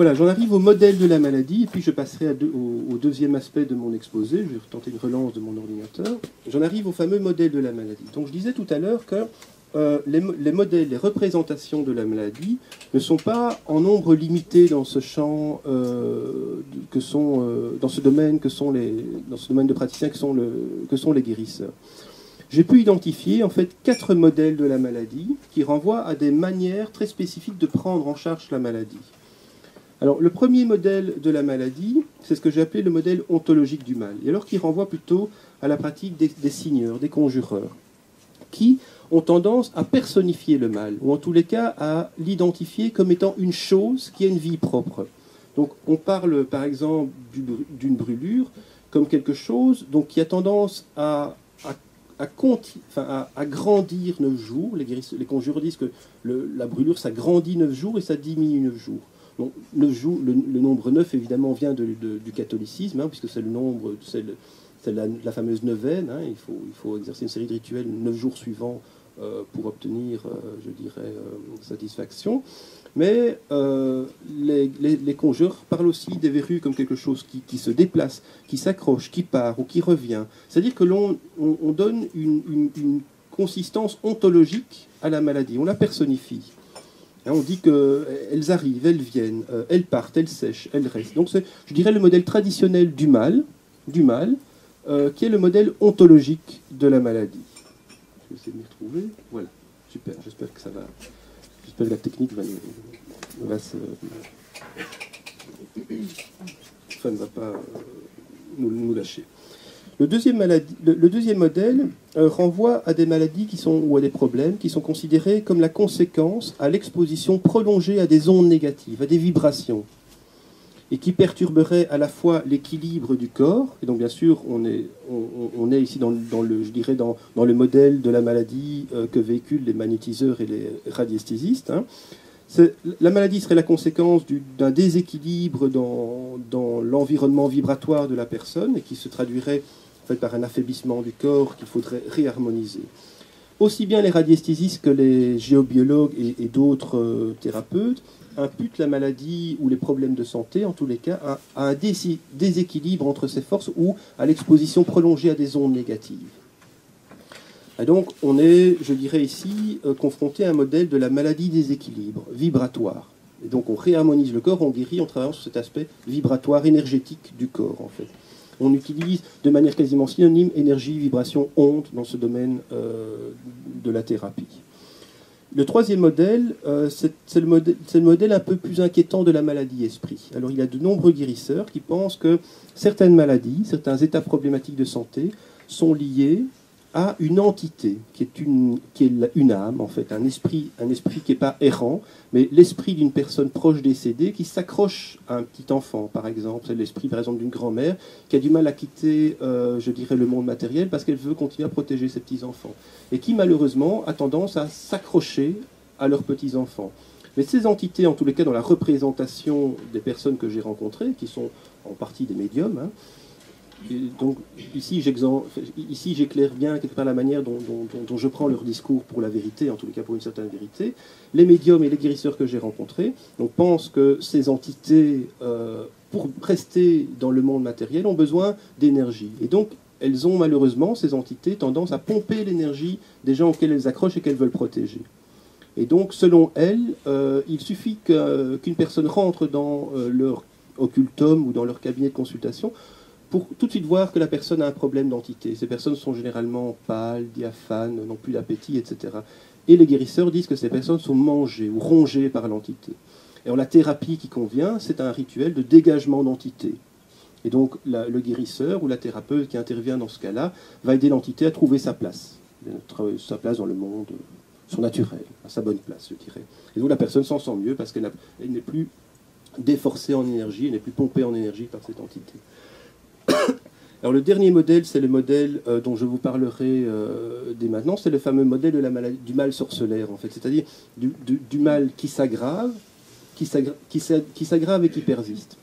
Voilà, j'en arrive au modèle de la maladie, et puis je passerai au deuxième aspect de mon exposé. Je vais tenter une relance de mon ordinateur. J'en arrive au fameux modèle de la maladie. Donc je disais tout à l'heure que les modèles, les représentations de la maladie ne sont pas en nombre limité dans ce champ, dans ce domaine de praticiens que sont les guérisseurs. J'ai pu identifier en fait 4 modèles de la maladie qui renvoient à des manières très spécifiques de prendre en charge la maladie. Alors, le premier modèle de la maladie, c'est ce que j'ai appelé le modèle ontologique du mal, et alors qui renvoie plutôt à la pratique des signeurs, des conjureurs, qui ont tendance à personnifier le mal, ou en tous les cas à l'identifier comme étant une chose qui a une vie propre. Donc, on parle par exemple d'une brûlure comme quelque chose donc, qui a tendance à grandir 9 jours. Les conjureurs disent que la brûlure, ça grandit 9 jours et ça diminue 9 jours. Donc, 9 jours, le nombre 9, évidemment, vient du catholicisme, puisque c'est le nombre, c'est la fameuse neuvaine. Il faut exercer une série de rituels 9 jours suivants pour obtenir, je dirais, satisfaction. Mais les conjureurs parlent aussi des verrues comme quelque chose qui se déplace, qui s'accroche, qui part ou qui revient. C'est-à-dire que l'on donne une consistance ontologique à la maladie, on la personnifie. On dit qu'elles arrivent, elles viennent, elles partent, elles sèchent, elles restent. Donc c'est, je dirais, le modèle traditionnel du mal, qui est le modèle ontologique de la maladie. Je vais essayer de m'y retrouver. Voilà, super, j'espère que ça va. J'espère que la technique ne va pas nous lâcher. Le deuxième modèle renvoie à des maladies ou à des problèmes qui sont considérés comme la conséquence à l'exposition prolongée à des ondes négatives, à des vibrations, et qui perturberaient à la fois l'équilibre du corps. Et donc bien sûr, on est ici dans le modèle de la maladie que véhiculent les magnétiseurs et les radiesthésistes. La maladie serait la conséquence d'un déséquilibre dans l'environnement vibratoire de la personne et qui se traduirait en fait, par un affaiblissement du corps qu'il faudrait réharmoniser. Aussi bien les radiesthésistes que les géobiologues et d'autres thérapeutes imputent la maladie ou les problèmes de santé, en tous les cas, à un déséquilibre entre ces forces ou à l'exposition prolongée à des ondes négatives. Et donc, on est, je dirais ici, confronté à un modèle de la maladie déséquilibre, vibratoire. Et donc, on réharmonise le corps, on guérit en travaillant sur cet aspect vibratoire, énergétique du corps, en fait. On utilise de manière quasiment synonyme énergie, vibration, onde dans ce domaine de la thérapie. Le troisième modèle, c'est le modèle un peu plus inquiétant de la maladie esprit. Alors, il y a de nombreux guérisseurs qui pensent que certaines maladies, certains états problématiques de santé sont liés à une entité qui est une âme, en fait, un esprit qui n'est pas errant, mais l'esprit d'une personne proche décédée qui s'accroche à un petit enfant, par exemple. C'est l'esprit, par exemple, d'une grand-mère qui a du mal à quitter, je dirais, le monde matériel parce qu'elle veut continuer à protéger ses petits-enfants. Et qui, malheureusement, a tendance à s'accrocher à leurs petits-enfants. Mais ces entités, en tous les cas, dans la représentation des personnes que j'ai rencontrées, qui sont en partie des médiums, et donc ici j'éclaire bien quelque part la manière dont je prends leur discours pour la vérité, en tous les cas pour une certaine vérité. Les médiums et les guérisseurs que j'ai rencontrés pensent que ces entités, pour rester dans le monde matériel, ont besoin d'énergie. Et donc elles ont malheureusement, ces entités, tendance à pomper l'énergie des gens auxquels elles accrochent et qu'elles veulent protéger. Et donc selon elles, il suffit qu'une personne rentre dans leur occultum ou dans leur cabinet de consultation pour tout de suite voir que la personne a un problème d'entité. Ces personnes sont généralement pâles, diaphanes, n'ont plus d'appétit, etc. Et les guérisseurs disent que ces personnes sont mangées ou rongées par l'entité. Et alors, la thérapie qui convient, c'est un rituel de dégagement d'entité. Et donc le guérisseur ou la thérapeute qui intervient dans ce cas-là va aider l'entité à trouver sa place dans le monde surnaturel, à sa bonne place, je dirais. Et donc la personne s'en sent mieux parce qu'elle n'est plus déforcée en énergie, elle n'est plus pompée en énergie par cette entité. Alors le dernier modèle, c'est le modèle dont je vous parlerai dès maintenant, c'est le fameux modèle de du mal sorcellaire, en fait, c'est-à-dire du mal qui s'aggrave et qui persiste.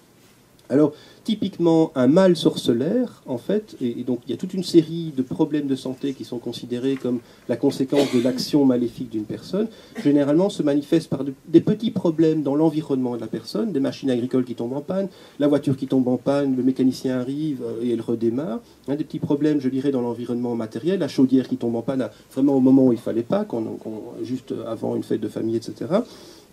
Alors, typiquement un mal sorcellaire, en fait, et donc il y a toute une série de problèmes de santé qui sont considérés comme la conséquence de l'action maléfique d'une personne, généralement se manifestent par des petits problèmes dans l'environnement de la personne, des machines agricoles qui tombent en panne, la voiture qui tombe en panne, le mécanicien arrive et elle redémarre, hein, des petits problèmes, je dirais, dans l'environnement matériel, la chaudière qui tombe en panne vraiment au moment où il ne fallait pas, juste avant une fête de famille, etc.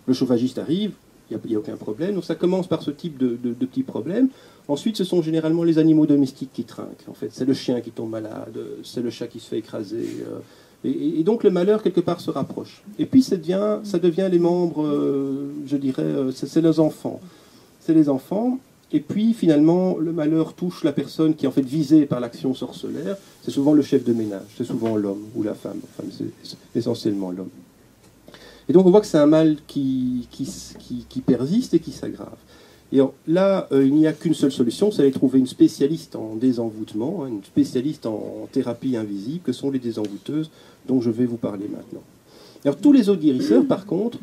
Le chauffagiste arrive, il n'y a aucun problème. Donc ça commence par ce type de petits problèmes. Ensuite, ce sont généralement les animaux domestiques qui trinquent. En fait, c'est le chien qui tombe malade, c'est le chat qui se fait écraser. Et donc le malheur, quelque part, se rapproche. Et puis ça devient les membres, je dirais, c'est les enfants. C'est les enfants. Et puis finalement, le malheur touche la personne qui est en fait visée par l'action sorcellaire. C'est souvent le chef de ménage, c'est souvent l'homme ou la femme. Enfin, c'est essentiellement l'homme. Et donc on voit que c'est un mal qui persiste et qui s'aggrave. Et là, il n'y a qu'une seule solution, c'est d'aller trouver une spécialiste en désenvoûtement, hein, une spécialiste en thérapie invisible, que sont les désenvoûteuses, dont je vais vous parler maintenant. Alors tous les autres guérisseurs, par contre,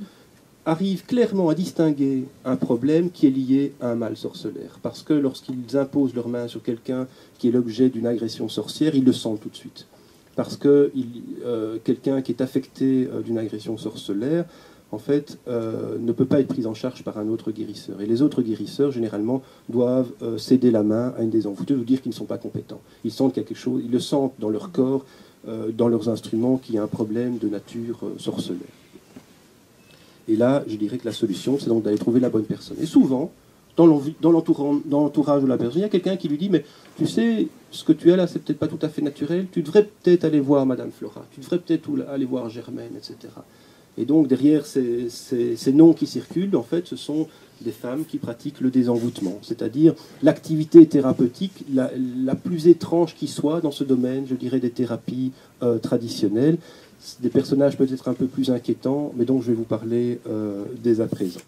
arrivent clairement à distinguer un problème qui est lié à un mal sorcellaire. Parce que lorsqu'ils imposent leurs mains sur quelqu'un qui est l'objet d'une agression sorcière, ils le sentent tout de suite. Parce que quelqu'un qui est affecté d'une agression sorcellaire, en fait, ne peut pas être pris en charge par un autre guérisseur. Et les autres guérisseurs, généralement, doivent céder la main à une désenvoûteuse ou dire qu'ils ne sont pas compétents. Ils sentent qu'il y a quelque chose, ils le sentent dans leur corps, dans leurs instruments, qu'il y a un problème de nature sorcellaire. Et là, je dirais que la solution, c'est donc d'aller trouver la bonne personne. Et souvent, dans l'entourage de la personne, il y a quelqu'un qui lui dit « Mais tu sais, ce que tu as là, c'est peut-être pas tout à fait naturel. Tu devrais peut-être aller voir Madame Flora. Tu devrais peut-être aller voir Germaine, etc. » Et donc, derrière ces noms qui circulent, en fait, ce sont des femmes qui pratiquent le désenvoûtement, c'est-à-dire l'activité thérapeutique la plus étrange qui soit dans ce domaine, je dirais, des thérapies traditionnelles. Des personnages peut-être un peu plus inquiétants, mais dont je vais vous parler dès à présent.